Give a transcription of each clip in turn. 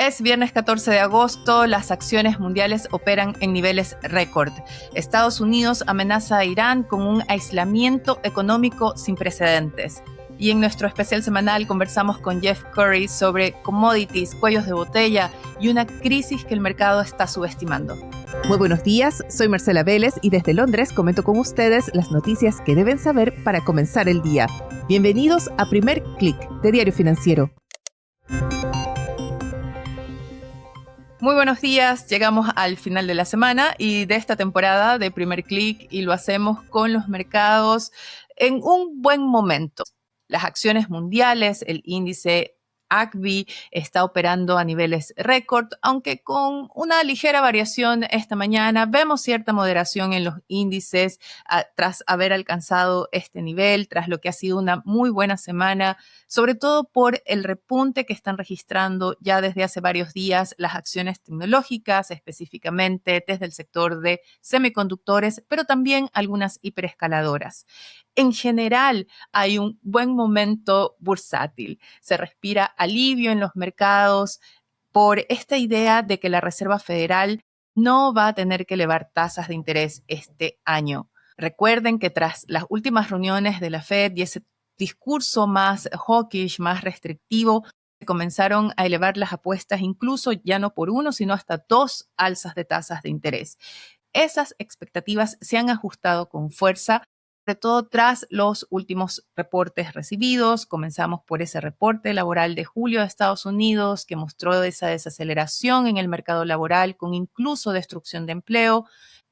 Es viernes 14 de agosto, las acciones mundiales operan en niveles récord. Estados Unidos amenaza a Irán con un aislamiento económico sin precedentes. Y en nuestro especial semanal conversamos con Jeff Curry sobre commodities, cuellos de botella y una crisis que el mercado está subestimando. Muy buenos días, soy Marcela Vélez y desde Londres comento con ustedes las noticias que deben saber para comenzar el día. Bienvenidos a Primer Click de Diario Financiero. Muy buenos días, llegamos al final de la semana y de esta temporada de Primer Click y lo hacemos con los mercados en un buen momento. Las acciones mundiales, el índice ACVI está operando a niveles récord, aunque con una ligera variación esta mañana. Vemos cierta moderación en los índices tras haber alcanzado este nivel, tras lo que ha sido una muy buena semana, sobre todo por el repunte que están registrando ya desde hace varios días las acciones tecnológicas, específicamente desde el sector de semiconductores, pero también algunas hiperescaladoras. En general, hay un buen momento bursátil. Se respira alivio en los mercados por esta idea de que la Reserva Federal no va a tener que elevar tasas de interés este año. Recuerden que tras las últimas reuniones de la Fed y ese discurso más hawkish, más restrictivo, se comenzaron a elevar las apuestas incluso ya no por uno, sino hasta dos alzas de tasas de interés. Esas expectativas se han ajustado con fuerza, sobre todo tras los últimos reportes recibidos. Comenzamos por ese reporte laboral de julio de Estados Unidos que mostró esa desaceleración en el mercado laboral con incluso destrucción de empleo.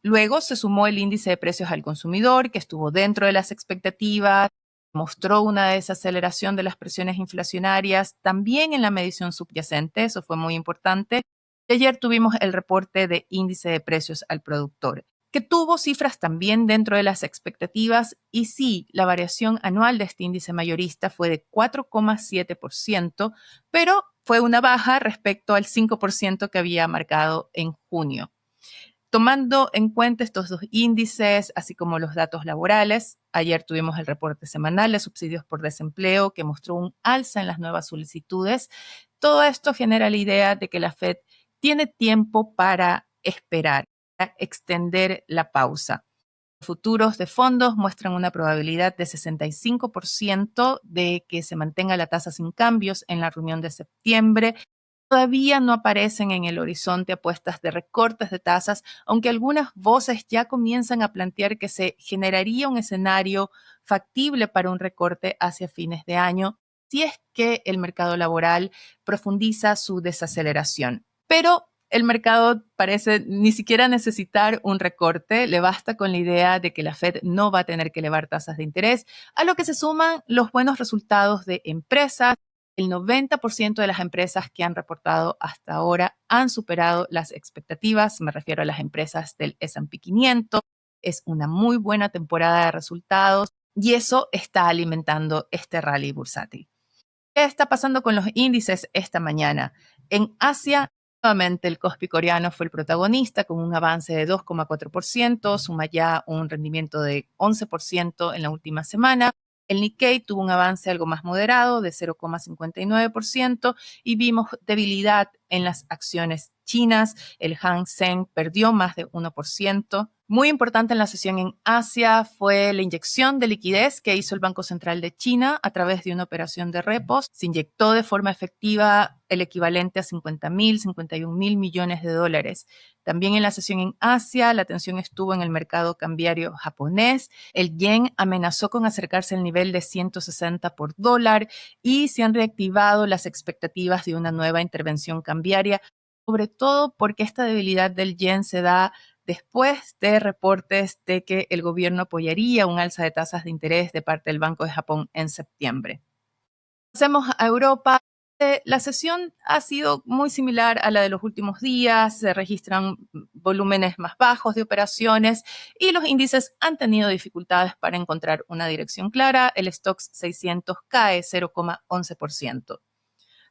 Luego se sumó el índice de precios al consumidor que estuvo dentro de las expectativas, mostró una desaceleración de las presiones inflacionarias, también en la medición subyacente, eso fue muy importante. Ayer tuvimos el reporte de índice de precios al productor, que tuvo cifras también dentro de las expectativas y sí, la variación anual de este índice mayorista fue de 4,7%, pero fue una baja respecto al 5% que había marcado en junio. Tomando en cuenta estos dos índices, así como los datos laborales, ayer tuvimos el reporte semanal de subsidios por desempleo que mostró un alza en las nuevas solicitudes. Todo esto genera la idea de que la Fed tiene tiempo para esperar, para extender la pausa. Los futuros de fondos muestran una probabilidad de 65% de que se mantenga la tasa sin cambios en la reunión de septiembre. Todavía no aparecen en el horizonte apuestas de recortes de tasas, aunque algunas voces ya comienzan a plantear que se generaría un escenario factible para un recorte hacia fines de año, si es que el mercado laboral profundiza su desaceleración. Pero el mercado parece ni siquiera necesitar un recorte, le basta con la idea de que la Fed no va a tener que elevar tasas de interés, a lo que se suman los buenos resultados de empresas. El 90% de las empresas que han reportado hasta ahora han superado las expectativas, me refiero a las empresas del S&P 500. Es una muy buena temporada de resultados y eso está alimentando este rally bursátil. ¿Qué está pasando con los índices esta mañana? En Asia, nuevamente el Kospi coreano fue el protagonista con un avance de 2,4%, suma ya un rendimiento de 11% en la última semana. El Nikkei tuvo un avance algo más moderado de 0,59% y vimos debilidad en las acciones chinas. El Hang Seng perdió más de 1%. Muy importante en la sesión en Asia fue la inyección de liquidez que hizo el Banco Central de China a través de una operación de repos. Se inyectó de forma efectiva el equivalente a 51.000 millones de dólares. También en la sesión en Asia, la atención estuvo en el mercado cambiario japonés. El yen amenazó con acercarse al nivel de 160 por dólar y se han reactivado las expectativas de una nueva intervención cambiaria, sobre todo porque esta debilidad del yen se da después de reportes de que el gobierno apoyaría un alza de tasas de interés de parte del Banco de Japón en septiembre. Pasemos a Europa. La sesión ha sido muy similar a la de los últimos días, se registran volúmenes más bajos de operaciones y los índices han tenido dificultades para encontrar una dirección clara. El Stoxx 600 cae 0,11%.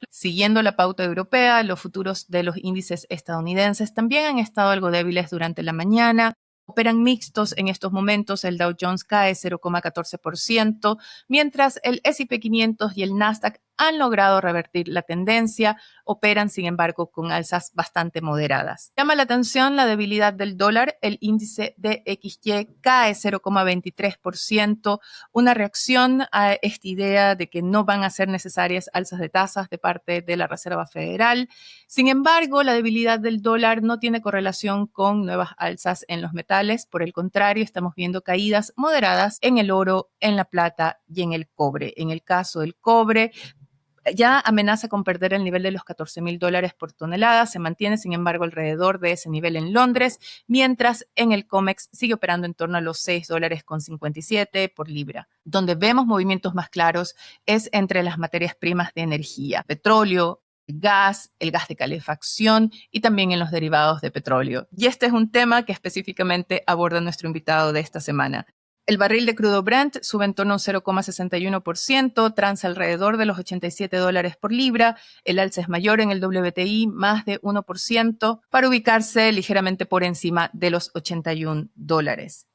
Siguiendo la pauta europea, los futuros de los índices estadounidenses también han estado algo débiles durante la mañana. Operan mixtos en estos momentos, el Dow Jones cae 0,14%, mientras el S&P 500 y el Nasdaq han logrado revertir la tendencia, operan sin embargo con alzas bastante moderadas. Llama la atención la debilidad del dólar, el índice DXY cae 0,23%, una reacción a esta idea de que no van a ser necesarias alzas de tasas de parte de la Reserva Federal. Sin embargo, la debilidad del dólar no tiene correlación con nuevas alzas en los metales, por el contrario, estamos viendo caídas moderadas en el oro, en la plata y en el cobre. En el caso del cobre, ya amenaza con perder el nivel de los $14,000 por tonelada, se mantiene sin embargo alrededor de ese nivel en Londres, mientras en el COMEX sigue operando en torno a los $6,57 por libra. Donde vemos movimientos más claros es entre las materias primas de energía, petróleo, el gas de calefacción y también en los derivados de petróleo. Y este es un tema que específicamente aborda nuestro invitado de esta semana. El barril de crudo Brent sube en torno a un 0,61%, transa alrededor de los $87 por libra. El alza es mayor en el WTI, más de 1%, para ubicarse ligeramente por encima de los $81.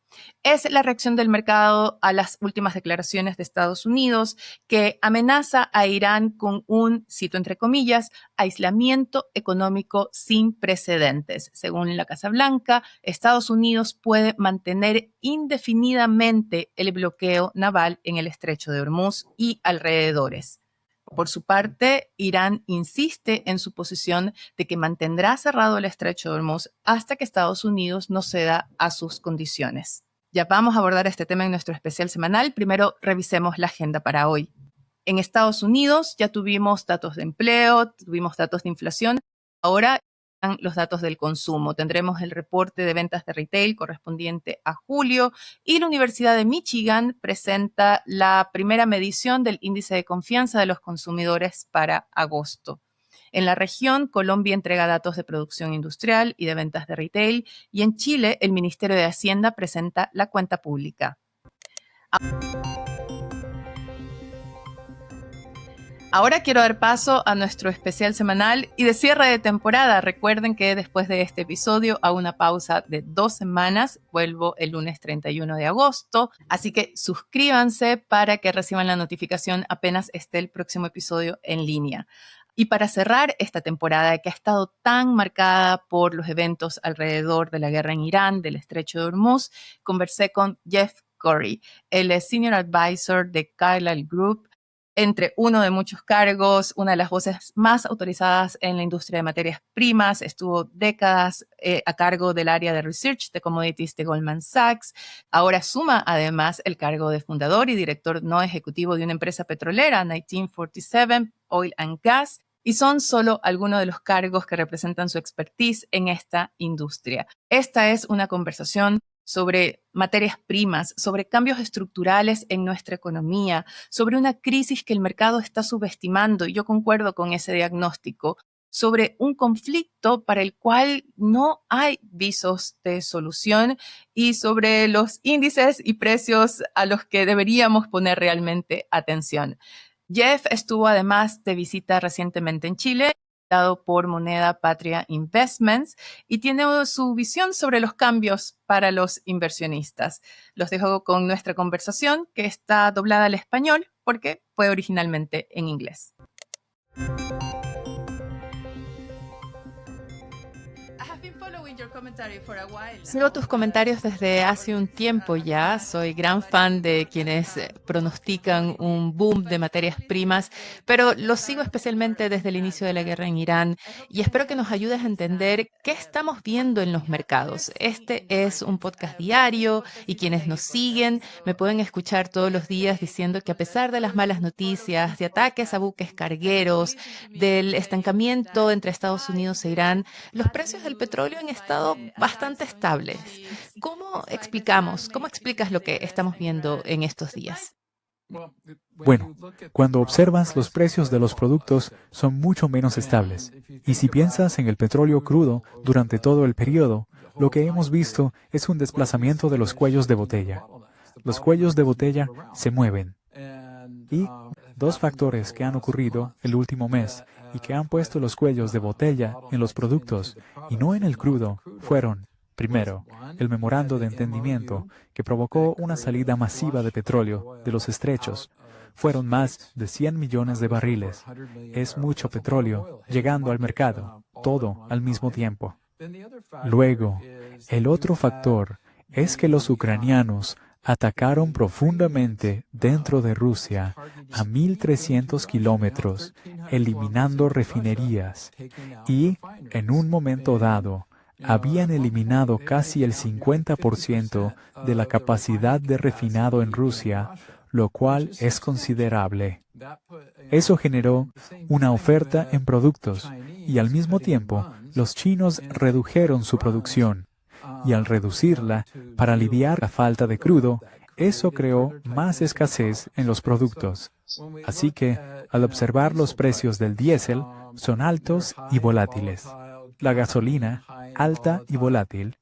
Es la reacción del mercado a las últimas declaraciones de Estados Unidos, que amenaza a Irán con un, cito entre comillas, aislamiento económico sin precedentes. Según la Casa Blanca, Estados Unidos puede mantener indefinidamente el bloqueo naval en el estrecho de Hormuz y alrededores. Por su parte, Irán insiste en su posición de que mantendrá cerrado el estrecho de Hormuz hasta que Estados Unidos no ceda a sus condiciones. Ya vamos a abordar este tema en nuestro especial semanal. Primero, revisemos la agenda para hoy. En Estados Unidos ya tuvimos datos de empleo, tuvimos datos de inflación. Ahora los datos del consumo. Tendremos el reporte de ventas de retail correspondiente a julio y la Universidad de Michigan presenta la primera medición del índice de confianza de los consumidores para agosto. En la región, Colombia entrega datos de producción industrial y de ventas de retail y en Chile, el Ministerio de Hacienda presenta la cuenta pública. Ahora quiero dar paso a nuestro especial semanal y de cierre de temporada. Recuerden que después de este episodio hago una pausa de 2 semanas. Vuelvo el lunes 31 de agosto. Así que suscríbanse para que reciban la notificación apenas esté el próximo episodio en línea. Y para cerrar esta temporada que ha estado tan marcada por los eventos alrededor de la guerra en Irán, del estrecho de Hormuz, conversé con Jeff Corey. Él es Senior Advisor de Carlyle Group, entre uno de muchos cargos, una de las voces más autorizadas en la industria de materias primas, estuvo décadas a cargo del área de Research de Commodities de Goldman Sachs, ahora suma además el cargo de fundador y director no ejecutivo de una empresa petrolera, 1947 Oil and Gas, y son solo algunos de los cargos que representan su expertise en esta industria. Esta es una conversación sobre materias primas, sobre cambios estructurales en nuestra economía, sobre una crisis que el mercado está subestimando, y yo concuerdo con ese diagnóstico, sobre un conflicto para el cual no hay visos de solución y sobre los índices y precios a los que deberíamos poner realmente atención. Jeff estuvo además de visita recientemente en Chile, dado por Moneda Patria Investments, y tiene su visión sobre los cambios para los inversionistas. Los dejo con nuestra conversación, que está doblada al español porque fue originalmente en inglés. Sigo tus comentarios desde hace un tiempo ya. Soy gran fan de quienes pronostican un boom de materias primas, pero los sigo especialmente desde el inicio de la guerra en Irán y espero que nos ayudes a entender qué estamos viendo en los mercados. Este es un podcast diario y quienes nos siguen me pueden escuchar todos los días diciendo que a pesar de las malas noticias, de ataques a buques cargueros, del estancamiento entre Estados Unidos e Irán, los precios del petróleo han estado bastante estables. ¿Cómo explicas lo que estamos viendo en estos días? Bueno, cuando observas los precios de los productos son mucho menos estables. Y si piensas en el petróleo crudo durante todo el periodo, lo que hemos visto es un desplazamiento de los cuellos de botella. Los cuellos de botella se mueven. Y 2 factores que han ocurrido el último mes y que han puesto los cuellos de botella en los productos y no en el crudo fueron, primero, el memorando de entendimiento que provocó una salida masiva de petróleo de los estrechos, fueron más de 100 millones de barriles. Es mucho petróleo llegando al mercado, todo al mismo tiempo. Luego, el otro factor es que los ucranianos atacaron profundamente dentro de Rusia a 1.300 kilómetros, eliminando refinerías, y, en un momento dado, habían eliminado casi el 50% de la capacidad de refinado en Rusia, lo cual es considerable. Eso generó una oferta en productos, y al mismo tiempo, los chinos redujeron su producción. Y al reducirla, para aliviar la falta de crudo, eso creó más escasez en los productos. Así que, al observar los precios del diésel, son altos y volátiles. La gasolina, alta y volátil.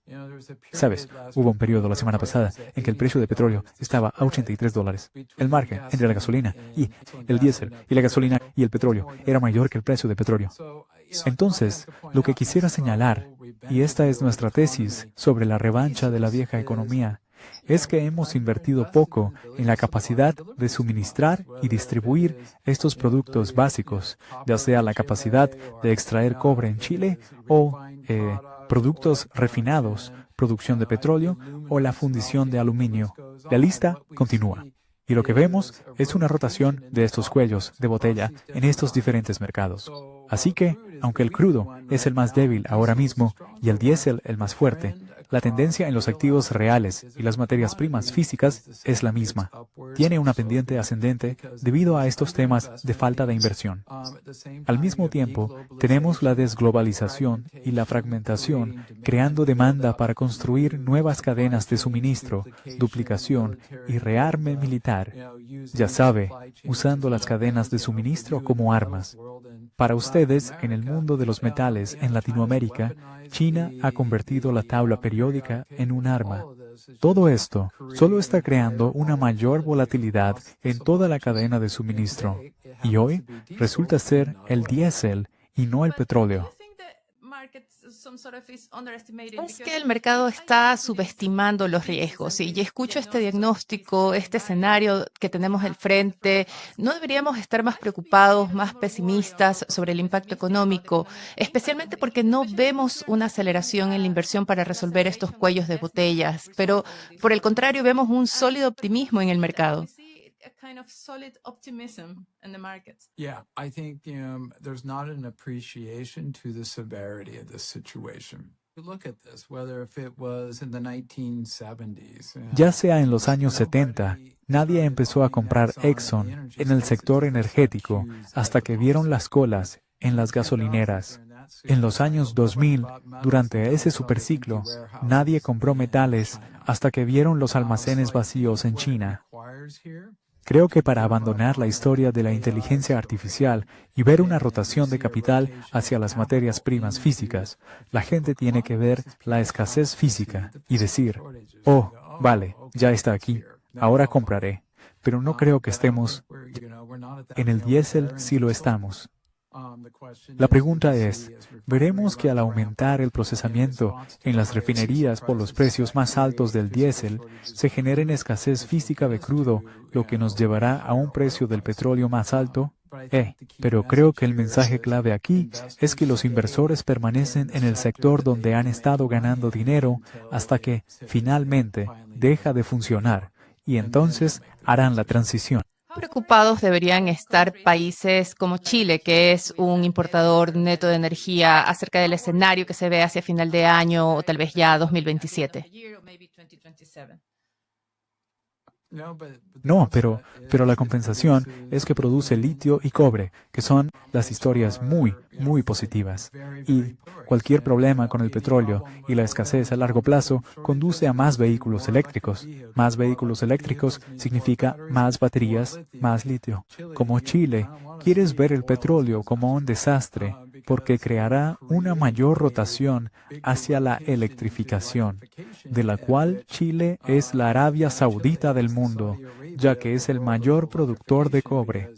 Sabes, hubo un periodo la semana pasada en que el precio de petróleo estaba a $83. El margen entre la gasolina y el diésel y la gasolina y el petróleo era mayor que el precio de petróleo. Entonces, lo que quisiera señalar, y esta es nuestra tesis sobre la revancha de la vieja economía, es que hemos invertido poco en la capacidad de suministrar y distribuir estos productos básicos, ya sea la capacidad de extraer cobre en Chile o productos refinados, producción de petróleo o la fundición de aluminio. La lista continúa. Y lo que vemos es una rotación de estos cuellos de botella en estos diferentes mercados. Así que, aunque el crudo es el más débil ahora mismo y el diésel el más fuerte, la tendencia en los activos reales y las materias primas físicas es la misma. Tiene una pendiente ascendente debido a estos temas de falta de inversión. Al mismo tiempo, tenemos la desglobalización y la fragmentación creando demanda para construir nuevas cadenas de suministro, duplicación y rearme militar. Ya sabe, usando las cadenas de suministro como armas. Para ustedes, en el mundo de los metales en Latinoamérica, China ha convertido la tabla periódica en un arma. Todo esto solo está creando una mayor volatilidad en toda la cadena de suministro. Y hoy resulta ser el diésel y no el petróleo. Es que el mercado está subestimando los riesgos y escucho este diagnóstico, este escenario que tenemos al frente. ¿No deberíamos estar más preocupados, más pesimistas sobre el impacto económico, especialmente porque no vemos una aceleración en la inversión para resolver estos cuellos de botellas? Pero, por el contrario, vemos un sólido optimismo en el mercado. Yeah, I think there's not an appreciation to the severity of this situation. Look at this, whether if it was in the 1970s. Ya sea en los años 70, nadie empezó a comprar Exxon en el sector energético hasta que vieron las colas en las gasolineras. En los años 2000, durante ese superciclo, nadie compró metales hasta que vieron los almacenes vacíos en China. Creo que para abandonar la historia de la inteligencia artificial y ver una rotación de capital hacia las materias primas físicas, la gente tiene que ver la escasez física y decir, oh, vale, ya está aquí, ahora compraré. Pero no creo que estemos en el diésel si lo estamos. La pregunta es, veremos que al aumentar el procesamiento en las refinerías por los precios más altos del diésel, se genera escasez física de crudo, lo que nos llevará a un precio del petróleo más alto. Pero creo que el mensaje clave aquí es que los inversores permanecen en el sector donde han estado ganando dinero hasta que, finalmente, deja de funcionar, y entonces harán la transición. Preocupados deberían estar países como Chile, que es un importador neto de energía, acerca del escenario que se ve hacia final de año o tal vez ya 2027. No, pero la compensación es que produce litio y cobre, que son las historias muy, muy positivas. Y cualquier problema con el petróleo y la escasez a largo plazo conduce a más vehículos eléctricos. Más vehículos eléctricos significa más baterías, más litio. Como Chile, quieres ver el petróleo como un desastre porque creará una mayor rotación hacia la electrificación, de la cual Chile es la Arabia Saudita del mundo, ya que es el mayor productor de cobre.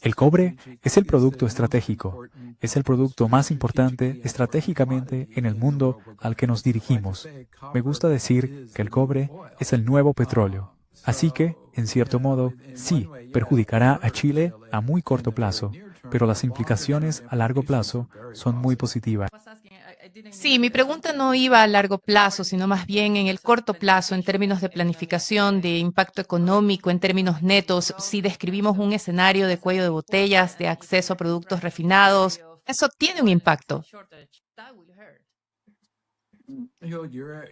El cobre es el producto estratégico, es el producto más importante estratégicamente en el mundo al que nos dirigimos. Me gusta decir que el cobre es el nuevo petróleo. Así que, en cierto modo, sí, perjudicará a Chile a muy corto plazo, pero las implicaciones a largo plazo son muy positivas. Sí, mi pregunta no iba a largo plazo, sino más bien en el corto plazo, en términos de planificación, de impacto económico, en términos netos. Si describimos un escenario de cuello de botellas, de acceso a productos refinados, eso tiene un impacto.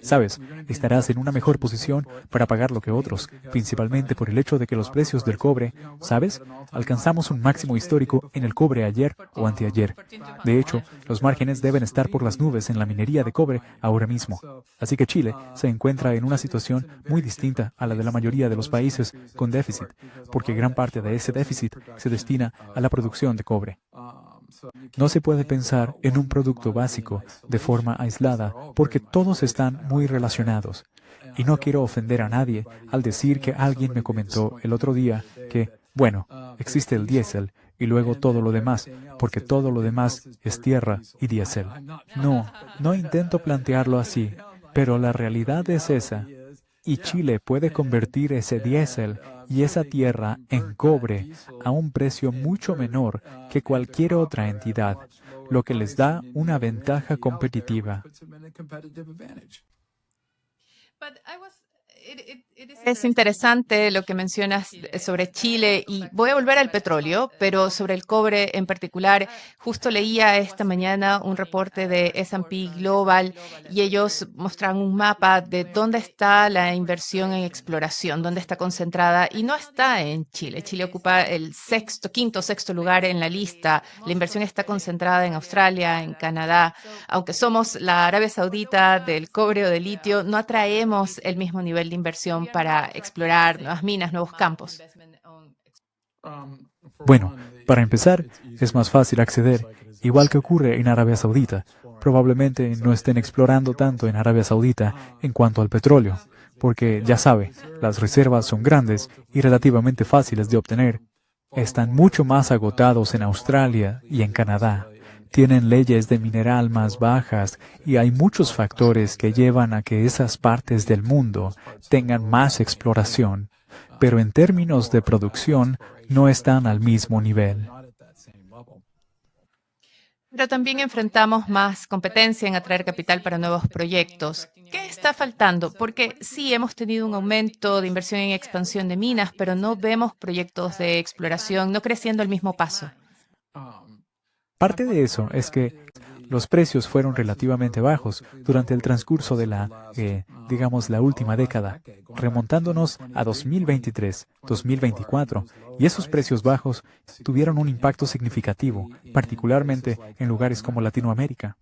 Sabes, estarás en una mejor posición para pagar lo que otros, principalmente por el hecho de que los precios del cobre, ¿sabes? Alcanzamos un máximo histórico en el cobre ayer o anteayer. De hecho, los márgenes deben estar por las nubes en la minería de cobre ahora mismo. Así que Chile se encuentra en una situación muy distinta a la de la mayoría de los países con déficit, porque gran parte de ese déficit se destina a la producción de cobre. No se puede pensar en un producto básico de forma aislada porque todos están muy relacionados. Y no quiero ofender a nadie al decir que alguien me comentó el otro día que, bueno, existe el diésel y luego todo lo demás, porque todo lo demás es tierra y diésel. No, no intento plantearlo así, pero la realidad es esa. Y Chile puede convertir ese diésel y esa tierra en cobre a un precio mucho menor que cualquier otra entidad, lo que les da una ventaja competitiva. Es interesante lo que mencionas sobre Chile y voy a volver al petróleo, pero sobre el cobre en particular. Justo leía esta mañana un reporte de S&P Global y ellos mostraban un mapa de dónde está la inversión en exploración, dónde está concentrada y no está en Chile. Chile ocupa el quinto, sexto lugar en la lista. La inversión está concentrada en Australia, en Canadá. Aunque somos la Arabia Saudita del cobre o del litio, no atraemos el mismo nivel de inversión para explorar nuevas minas, nuevos campos. Bueno, para empezar, es más fácil acceder, igual que ocurre en Arabia Saudita. Probablemente no estén explorando tanto en Arabia Saudita en cuanto al petróleo, porque ya sabe, las reservas son grandes y relativamente fáciles de obtener. Están mucho más agotados en Australia y en Canadá. Tienen leyes de mineral más bajas y hay muchos factores que llevan a que esas partes del mundo tengan más exploración, pero en términos de producción no están al mismo nivel. Pero también enfrentamos más competencia en atraer capital para nuevos proyectos. ¿Qué está faltando? Porque sí, hemos tenido un aumento de inversión en expansión de minas, pero no vemos proyectos de exploración no creciendo al mismo paso. Parte de eso es que los precios fueron relativamente bajos durante el transcurso de la última década, remontándonos a 2023, 2024, y esos precios bajos tuvieron un impacto significativo, particularmente en lugares como Latinoamérica.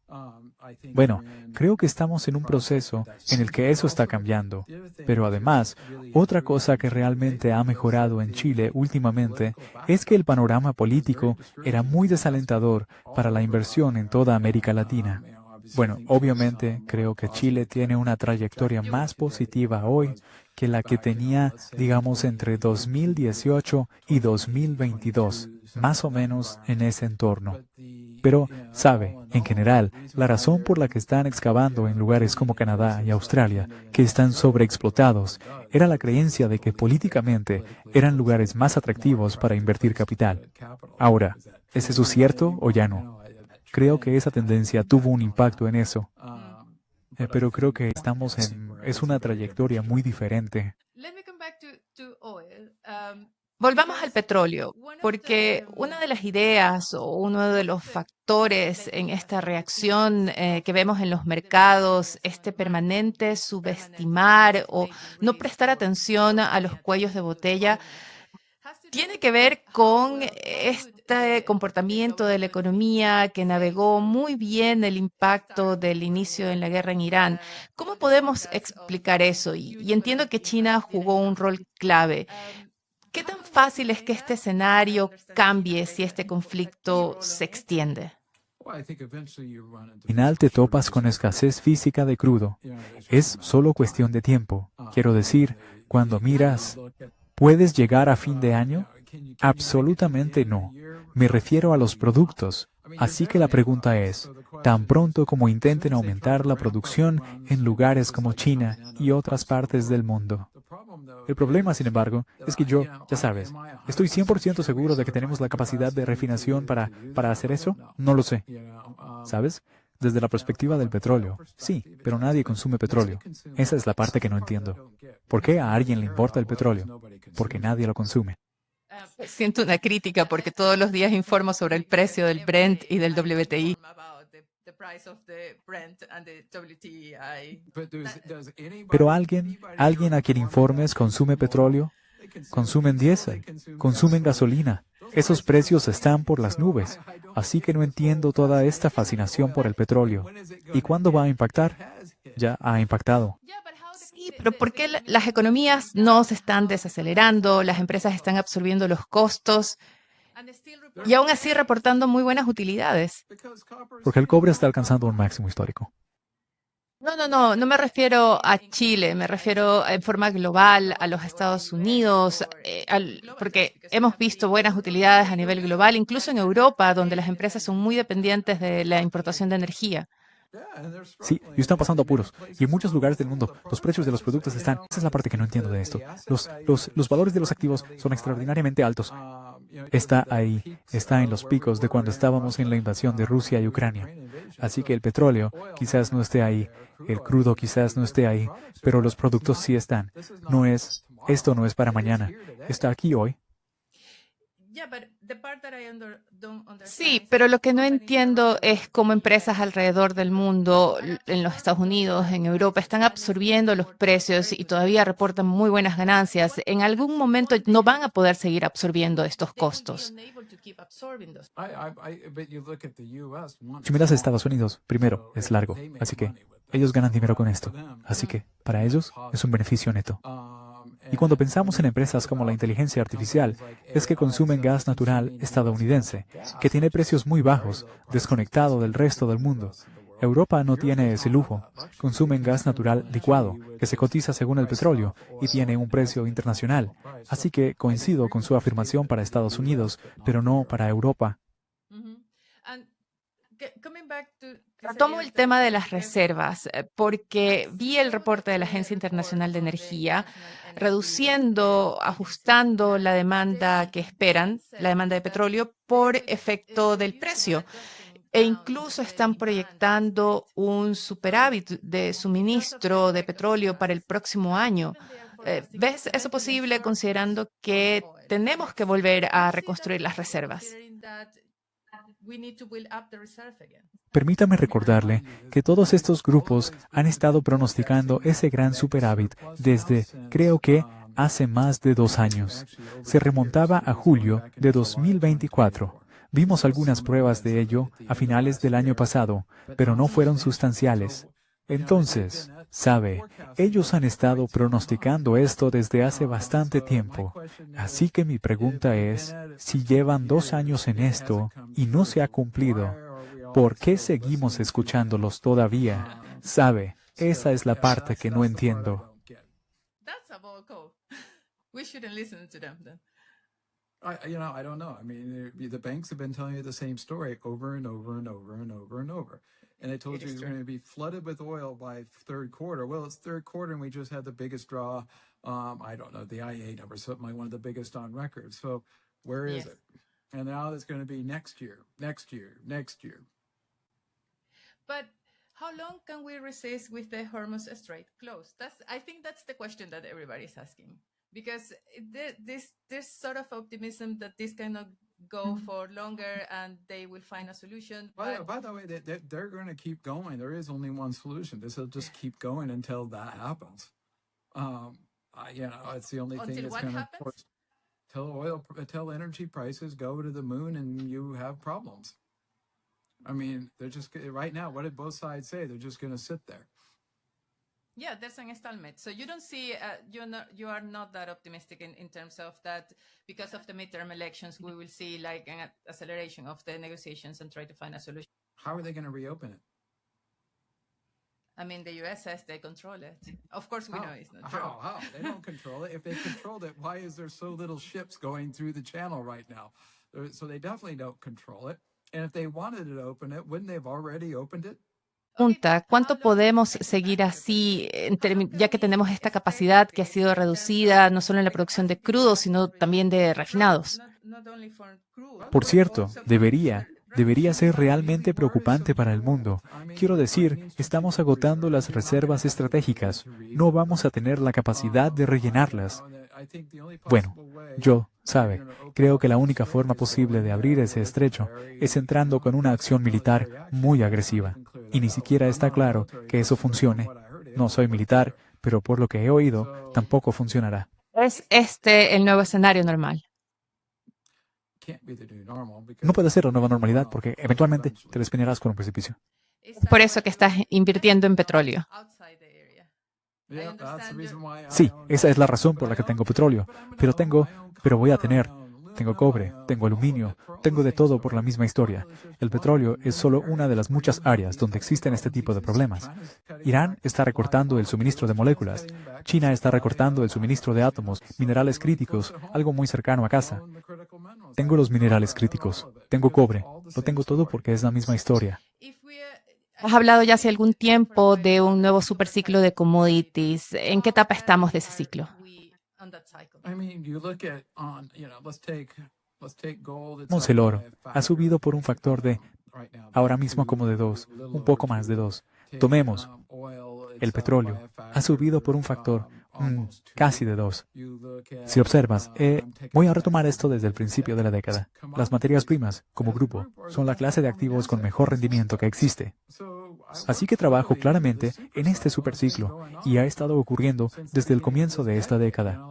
Bueno, creo que estamos en un proceso en el que eso está cambiando, pero además, otra cosa que realmente ha mejorado en Chile últimamente es que el panorama político era muy desalentador para la inversión en toda América Latina. Bueno, obviamente creo que Chile tiene una trayectoria más positiva hoy que la que tenía, digamos, entre 2018 y 2022, más o menos en ese entorno. Pero, sabe, en general, la razón por la que están excavando en lugares como Canadá y Australia, que están sobreexplotados, era la creencia de que políticamente eran lugares más atractivos para invertir capital. Ahora, ¿es eso cierto o ya no? Creo que esa tendencia tuvo un impacto en eso. Pero creo que es una trayectoria muy diferente. Volvamos al petróleo, porque una de las ideas o uno de los factores en esta reacción que vemos en los mercados, este permanente subestimar o no prestar atención a los cuellos de botella, tiene que ver con este comportamiento de la economía que navegó muy bien el impacto del inicio en la guerra en Irán. ¿Cómo podemos explicar eso? Y entiendo que China jugó un rol clave. ¿Qué tan fácil es que este escenario cambie si este conflicto se extiende? Al final te topas con escasez física de crudo. Es solo cuestión de tiempo. Quiero decir, cuando miras, ¿puedes llegar a fin de año? Absolutamente no. Me refiero a los productos. Así que la pregunta es, tan pronto como intenten aumentar la producción en lugares como China y otras partes del mundo. El problema, sin embargo, es que yo, ya sabes, ¿estoy 100% seguro de que tenemos la capacidad de refinación para hacer eso? No lo sé. ¿Sabes? Desde la perspectiva del petróleo, sí, pero nadie consume petróleo. Esa es la parte que no entiendo. ¿Por qué a alguien le importa el petróleo? Porque nadie lo consume. Siento una crítica porque todos los días informo sobre el precio del Brent y del WTI. Pero alguien a quien informes consume petróleo, consumen diésel, consumen gasolina. Esos precios están por las nubes. Así que no entiendo toda esta fascinación por el petróleo. ¿Y cuándo va a impactar? Ya ha impactado. Sí, pero ¿por qué las economías no se están desacelerando? Las empresas están absorbiendo los costos y aún así reportando muy buenas utilidades. Porque el cobre está alcanzando un máximo histórico. No me refiero a Chile, me refiero en forma global a los Estados Unidos, porque hemos visto buenas utilidades a nivel global, incluso en Europa, donde las empresas son muy dependientes de la importación de energía. Sí, y están pasando apuros. Y en muchos lugares del mundo, los precios de los productos están... Esa es la parte que no entiendo de esto. Los valores de los activos son extraordinariamente altos. Está ahí, está en los picos de cuando estábamos en la invasión de Rusia y Ucrania. Así que el petróleo quizás no esté ahí, el crudo quizás no esté ahí, pero los productos sí están. Esto no es para mañana. Está aquí hoy. Sí, pero lo que no entiendo es cómo empresas alrededor del mundo, en los Estados Unidos, en Europa, están absorbiendo los precios y todavía reportan muy buenas ganancias. En algún momento no van a poder seguir absorbiendo estos costos. Si miras a Estados Unidos, primero, es largo, así que ellos ganan dinero con esto. Así que, para ellos, es un beneficio neto. Y cuando pensamos en empresas como la inteligencia artificial, es que consumen gas natural estadounidense, que tiene precios muy bajos, desconectado del resto del mundo. Europa no tiene ese lujo. Consumen gas natural licuado, que se cotiza según el petróleo y tiene un precio internacional. Así que coincido con su afirmación para Estados Unidos, pero no para Europa. Retomo el tema de las reservas, porque vi el reporte de la Agencia Internacional de Energía, reduciendo, ajustando la demanda que esperan, la demanda de petróleo, por efecto del precio. E incluso están proyectando un superávit de suministro de petróleo para el próximo año. ¿Ves eso posible considerando que tenemos que volver a reconstruir las reservas? Permítame recordarle que todos estos grupos han estado pronosticando ese gran superávit desde, creo que, hace más de 2 años. Se remontaba a julio de 2024. Vimos algunas pruebas de ello a finales del año pasado, pero no fueron sustanciales. Entonces, sabe, ellos han estado pronosticando esto desde hace bastante tiempo. Así que mi pregunta es, si llevan 2 años en esto y no se ha cumplido, ¿por qué seguimos escuchándolos todavía? Sabe, esa es la parte que no entiendo. I don't know. I mean, the banks have been telling you the same story over and over and over and over and over. And they told you you're going to be flooded with oil by third quarter. Well, it's third quarter and we just had the biggest draw. I don't know, the IEA number, something like one of the biggest on record. So where is it? And now it's going to be next year, next year, next year. But how long can we resist with the Hormuz Strait closed? I think that's the question that everybody's asking. Because this sort of optimism that this cannot go for longer and they will find a solution. By the way, they're going to keep going. There is only one solution. This will just keep going until that happens. It's the only thing that's going to force till energy prices go to the moon and you have problems. I mean, they're just right now. What did both sides say? They're just going to sit there. Yeah, there's an stalemate. So you don't see, you are not that optimistic in terms of that because of the midterm elections, we will see like an acceleration of the negotiations and try to find a solution. How are they going to reopen it? I mean, the U.S. says they control it. Of course, we know it's not true. How? They don't control it. If they controlled it, why is there so little ships going through the channel right now? So they definitely don't control it. And if they wanted to open it, wouldn't they have already opened it? pregunta, ¿cuánto podemos seguir así, ya que tenemos esta capacidad que ha sido reducida no solo en la producción de crudos, sino también de refinados? Por cierto, debería ser realmente preocupante para el mundo. Quiero decir, estamos agotando las reservas estratégicas. No vamos a tener la capacidad de rellenarlas. Bueno, creo que la única forma posible de abrir ese estrecho es entrando con una acción militar muy agresiva. Y ni siquiera está claro que eso funcione. No soy militar, pero por lo que he oído, tampoco funcionará. ¿Es este el nuevo escenario normal? No puede ser la nueva normalidad porque eventualmente te despeñarás con un precipicio. Es por eso que estás invirtiendo en petróleo. Sí, esa es la razón por la que tengo petróleo. Tengo cobre, tengo aluminio, tengo de todo por la misma historia. El petróleo es solo una de las muchas áreas donde existen este tipo de problemas. Irán está recortando el suministro de moléculas. China está recortando el suministro de átomos, minerales críticos, algo muy cercano a casa. Tengo los minerales críticos, tengo cobre, lo tengo todo porque es la misma historia. Has hablado ya hace algún tiempo de un nuevo superciclo de commodities. ¿En qué etapa estamos de ese ciclo? Vemos el oro. Ha subido por un factor de, ahora mismo como de 2, un poco más de 2. Tomemos el petróleo. Ha subido por un factor casi de 2. Si observas, voy a retomar esto desde el principio de la década. Las materias primas, como grupo, son la clase de activos con mejor rendimiento que existe. Así que trabajo claramente en este superciclo y ha estado ocurriendo desde el comienzo de esta década.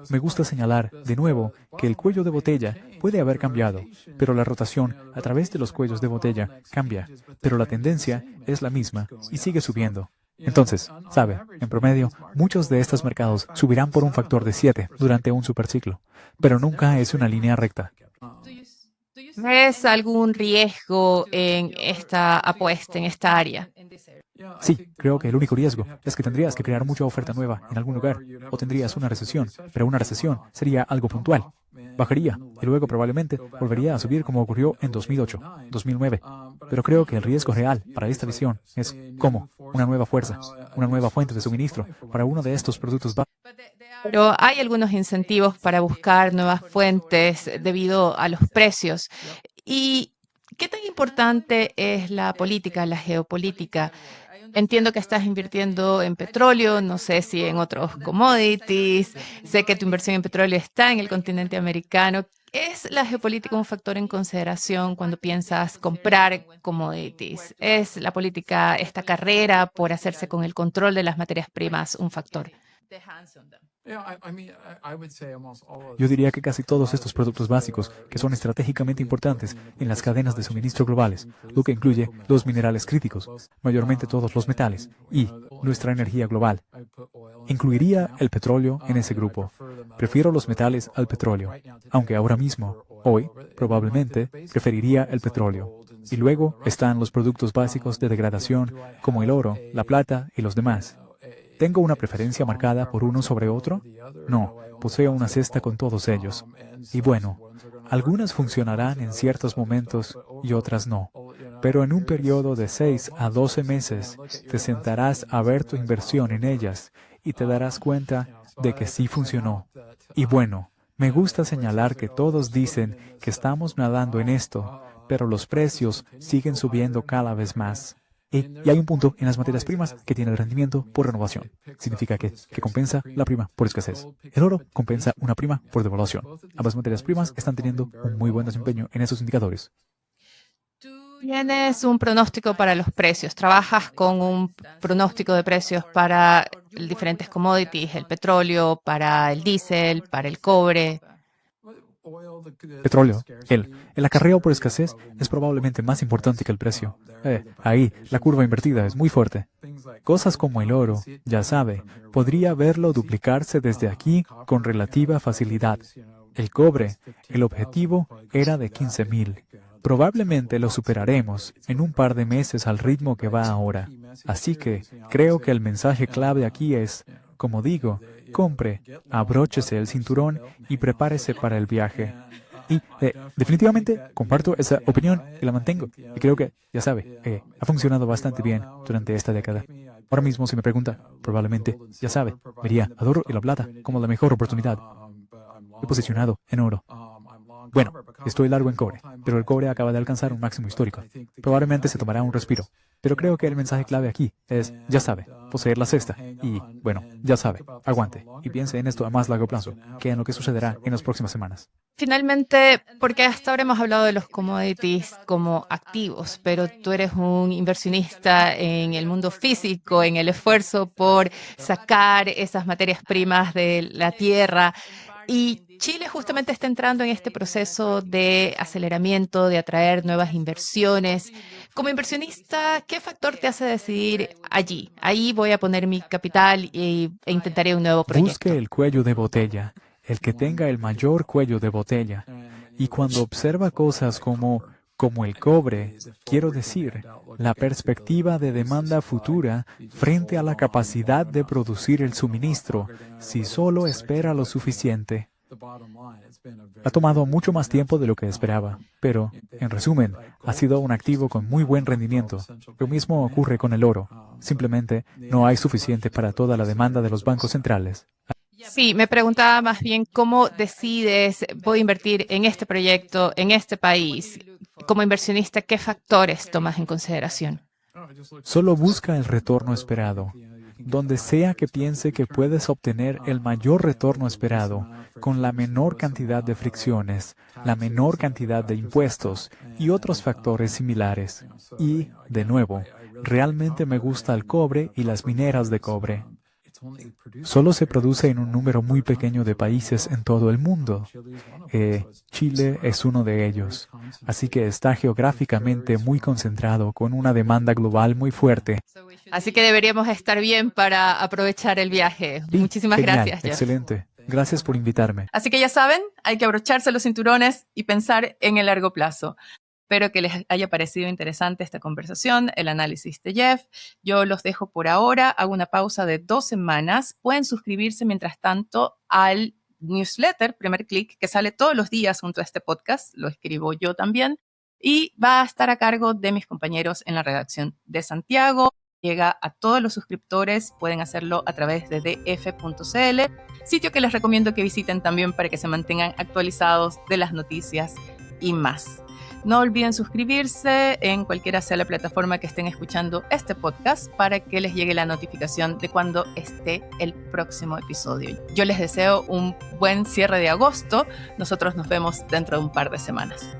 Me gusta señalar, de nuevo, que el cuello de botella puede haber cambiado, pero la rotación a través de los cuellos de botella cambia, pero la tendencia es la misma y sigue subiendo. Entonces, en promedio, muchos de estos mercados subirán por un factor de 7 durante un superciclo, pero nunca es una línea recta. ¿Ves algún riesgo en esta apuesta, en esta área? Sí, creo que el único riesgo es que tendrías que crear mucha oferta nueva en algún lugar, o tendrías una recesión, pero una recesión sería algo puntual. Bajaría y luego probablemente volvería a subir como ocurrió en 2008, 2009. Pero creo que el riesgo real para esta visión es como una nueva fuerza, una nueva fuente de suministro para uno de estos productos básicos. Pero hay algunos incentivos para buscar nuevas fuentes debido a los precios. ¿Y qué tan importante es la política, la geopolítica? Entiendo que estás invirtiendo en petróleo, no sé si en otros commodities, sé que tu inversión en petróleo está en el continente americano. ¿Es la geopolítica un factor en consideración cuando piensas comprar commodities? ¿Es la política, esta carrera por hacerse con el control de las materias primas, un factor? Yo diría que casi todos estos productos básicos, que son estratégicamente importantes en las cadenas de suministro globales, lo que incluye los minerales críticos, mayormente todos los metales, y nuestra energía global. Incluiría el petróleo en ese grupo. Prefiero los metales al petróleo, aunque ahora mismo, hoy, probablemente, preferiría el petróleo. Y luego están los productos básicos de degradación, como el oro, la plata y los demás. ¿Tengo una preferencia marcada por uno sobre otro? No, poseo una cesta con todos ellos. Y bueno, algunas funcionarán en ciertos momentos y otras no. Pero en un periodo de 6 a 12 meses te sentarás a ver tu inversión en ellas y te darás cuenta de que sí funcionó. Y bueno, me gusta señalar que todos dicen que estamos nadando en esto, pero los precios siguen subiendo cada vez más. Y hay un punto en las materias primas que tiene el rendimiento por renovación. Significa que compensa la prima por escasez. El oro compensa una prima por devaluación. Ambas materias primas están teniendo un muy buen desempeño en esos indicadores. Tienes un pronóstico para los precios. Trabajas con un pronóstico de precios para diferentes commodities, el petróleo, para el diésel, para el cobre. Petróleo. El acarreo por escasez es probablemente más importante que el precio. Ahí, la curva invertida es muy fuerte. Cosas como el oro, ya sabe, podría verlo duplicarse desde aquí con relativa facilidad. El cobre, el objetivo era de 15,000. Probablemente lo superaremos en un par de meses al ritmo que va ahora. Así que creo que el mensaje clave aquí es, como digo, compre, abróchese el cinturón y prepárese para el viaje. Y definitivamente comparto esa opinión y la mantengo. Y creo que, ya sabe, ha funcionado bastante bien durante esta década. Ahora mismo, si me pregunta, probablemente, ya sabe, vería al oro y la plata como la mejor oportunidad. He posicionado en oro. Bueno, estoy largo en cobre, pero el cobre acaba de alcanzar un máximo histórico. Probablemente se tomará un respiro. Pero creo que el mensaje clave aquí es, ya sabe, poseer la cesta. Y, bueno, ya sabe, aguante. Y piense en esto a más largo plazo, que en lo que sucederá en las próximas semanas. Finalmente, porque hasta ahora hemos hablado de los commodities como activos, pero tú eres un inversionista en el mundo físico, en el esfuerzo por sacar esas materias primas de la tierra. Y Chile justamente está entrando en este proceso de aceleramiento, de atraer nuevas inversiones. Como inversionista, ¿qué factor te hace decidir allí? Ahí voy a poner mi capital e intentaré un nuevo proyecto. Busque el cuello de botella, el que tenga el mayor cuello de botella. Y cuando observa cosas como el cobre, quiero decir, la perspectiva de demanda futura frente a la capacidad de producir el suministro, si solo espera lo suficiente. Ha tomado mucho más tiempo de lo que esperaba, pero, en resumen, ha sido un activo con muy buen rendimiento. Lo mismo ocurre con el oro. Simplemente no hay suficiente para toda la demanda de los bancos centrales. Sí, me preguntaba más bien cómo decides, voy a invertir en este proyecto, en este país. Como inversionista, ¿qué factores tomas en consideración? Solo busca el retorno esperado. Donde sea que piense que puedes obtener el mayor retorno esperado, con la menor cantidad de fricciones, la menor cantidad de impuestos y otros factores similares. Y, de nuevo, realmente me gusta el cobre y las mineras de cobre. Solo se produce en un número muy pequeño de países en todo el mundo. Chile es uno de ellos, así que está geográficamente muy concentrado con una demanda global muy fuerte. Así que deberíamos estar bien para aprovechar el viaje. Sí, Muchísimas genial, gracias, Jeff. excelente. Gracias por invitarme. Así que ya saben, hay que abrocharse los cinturones y pensar en el largo plazo. Espero que les haya parecido interesante esta conversación, el análisis de Jeff. Yo los dejo por ahora, hago una pausa de 2 semanas. Pueden suscribirse mientras tanto al newsletter Primer Click, que sale todos los días junto a este podcast, lo escribo yo también, y va a estar a cargo de mis compañeros en la redacción de Santiago. Llega a todos los suscriptores, pueden hacerlo a través de df.cl, sitio que les recomiendo que visiten también para que se mantengan actualizados de las noticias y más. No olviden suscribirse en cualquiera sea la plataforma que estén escuchando este podcast para que les llegue la notificación de cuando esté el próximo episodio. Yo les deseo un buen cierre de agosto. Nosotros nos vemos dentro de un par de semanas.